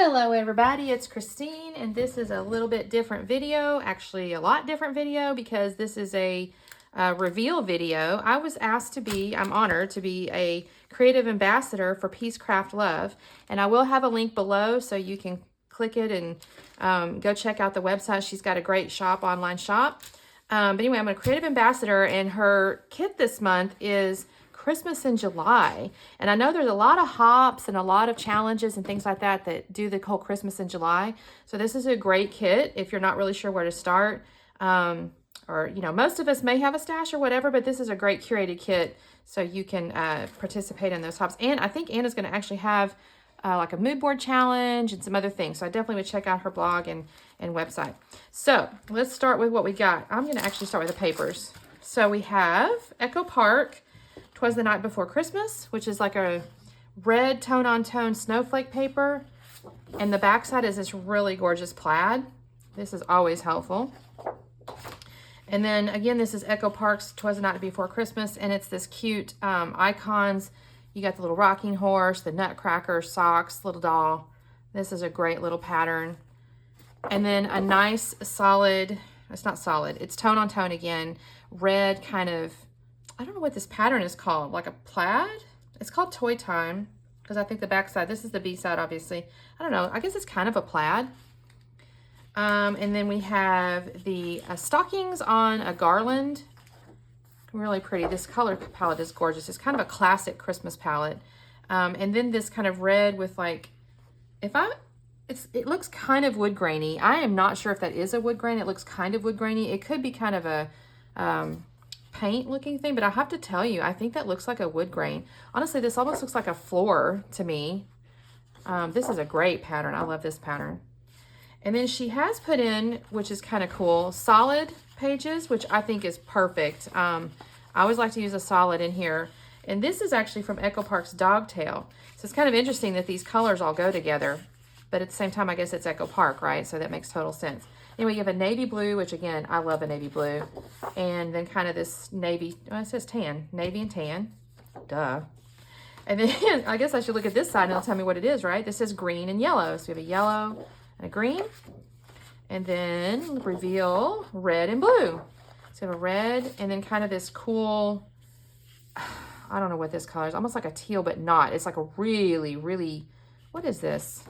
Hello everybody, it's Christine and this is a little bit different video, actually a lot different video because this is a reveal video. I was asked to be, I'm honored to be a creative ambassador for Peacecraft Love, and I will have a link below so you can click it and go check out the website. She's got a great shop, online shop. But anyway, I'm a creative ambassador and her kit this month is Christmas in July. And I know there's a lot of hops and a lot of challenges and things like that that do the whole Christmas in July. So this is a great kit if you're not really sure where to start. Or, you know, most of us may have a stash or whatever, but this is a great curated kit so you can participate in those hops. And I think Anna's going to actually have like a mood board challenge and some other things. So I definitely would check out her blog and website. So let's start with what we got. I'm going to actually start with the papers. So we have Echo Park 'Twas the Night Before Christmas, which is like a red tone-on-tone snowflake paper. And the backside is this really gorgeous plaid. This is always helpful. And then again, this is Echo Park's 'Twas the Night Before Christmas, and it's this cute icons. You got the little rocking horse, the nutcracker, socks, little doll. This is a great little pattern. And then a nice solid, it's not solid, it's tone on tone again, red kind of, I don't know what this pattern is called, like a plaid? It's called Toy Time, because I think the back side, this is the B side obviously. I don't know, I guess it's kind of a plaid. And then we have the stockings on a garland. Really pretty. This color palette is gorgeous. It's kind of a classic Christmas palette. And then this kind of red with like, it looks kind of wood grainy. I am not sure if that is a wood grain. It looks kind of wood grainy. It could be kind of a paint looking thing, but I have to tell you, I think that looks like a wood grain. Honestly, this almost looks like a floor to me. This is a great pattern. I love this pattern. And then she has put in, which is kind of cool, solid pages, which I think is perfect. I always like to use a solid in here. And this is actually from Echo Park's Dogtail. So it's kind of interesting that these colors all go together. But at the same time, I guess it's Echo Park, right? So that makes total sense. Anyway, you have a navy blue, which again, I love a navy blue. And then kind of this navy, well, it says tan, navy and tan. Duh. And then I guess I should look at this side and it'll tell me what it is, right? This is green and yellow. So we have a yellow and a green. And then reveal red and blue. So we have a red and then kind of this cool, I don't know what this color is. Almost like a teal, but not. It's like a really, really, what is this?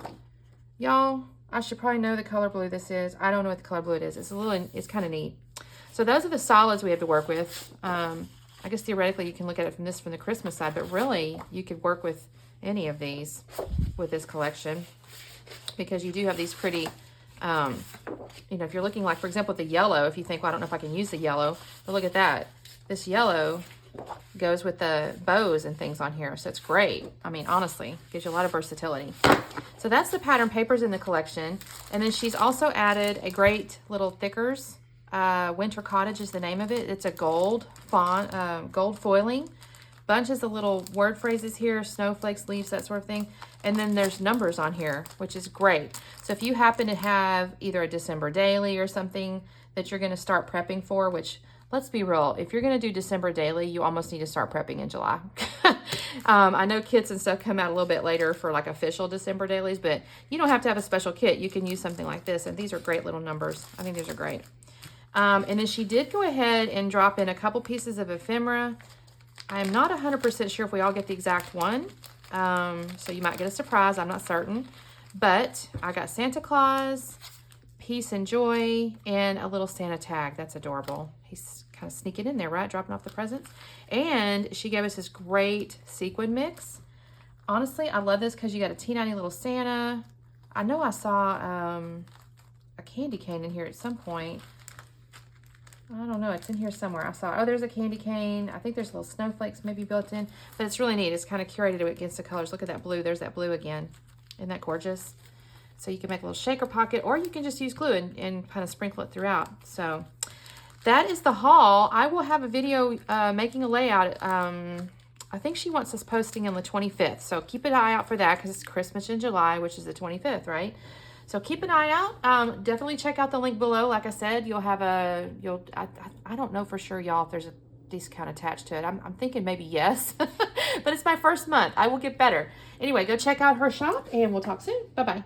Y'all, I should probably know the color blue this is. I don't know what the color blue it is. It's kind of neat. So those are the solids we have to work with. I guess theoretically you can look at it from the Christmas side, but really you could work with any of these with this collection because you do have these pretty, you know, if you're looking like, for example, the yellow, if you think, well, I don't know if I can use the yellow, but look at that. This yellow goes with the bows and things on here. So it's great. I mean, honestly, gives you a lot of versatility. So that's the pattern papers in the collection. And then she's also added a great little thickers. Winter Cottage is the name of it. It's a gold font, gold foiling. Bunches of little word phrases here, snowflakes, leaves, that sort of thing. And then there's numbers on here, which is great. So if you happen to have either a December daily or something that you're going to start prepping for, which let's be real, if you're going to do December daily, you almost need to start prepping in July. I know kits and stuff come out a little bit later for like official December dailies, but you don't have to have a special kit. You can use something like this, and these are great little numbers. I think these are great. And then she did go ahead and drop in a couple pieces of ephemera. I'm not 100% sure if we all get the exact one, so you might get a surprise. I'm not certain, but I got Santa Claus, peace and joy, and a little Santa tag. That's adorable. He's kind of sneaking in there, right? Dropping off the presents. And she gave us this great sequin mix. Honestly, I love this because you got a teeny tiny little Santa. I know I saw a candy cane in here at some point. I don't know, it's in here somewhere. I saw, oh, there's a candy cane. I think there's little snowflakes maybe built in, but it's really neat. It's kind of curated against the colors. Look at that blue. There's that blue again. Isn't that gorgeous? So you can make a little shaker pocket, or you can just use glue and kind of sprinkle it throughout. So that is the haul. I will have a video making a layout. I think she wants us posting on the 25th. So keep an eye out for that because it's Christmas in July, which is the 25th, right? So keep an eye out. Definitely check out the link below. Like I said, you'll have I don't know for sure, y'all, if there's a discount attached to it. I'm thinking maybe yes, but it's my first month. I will get better. Anyway, go check out her shop and we'll talk soon. Bye-bye.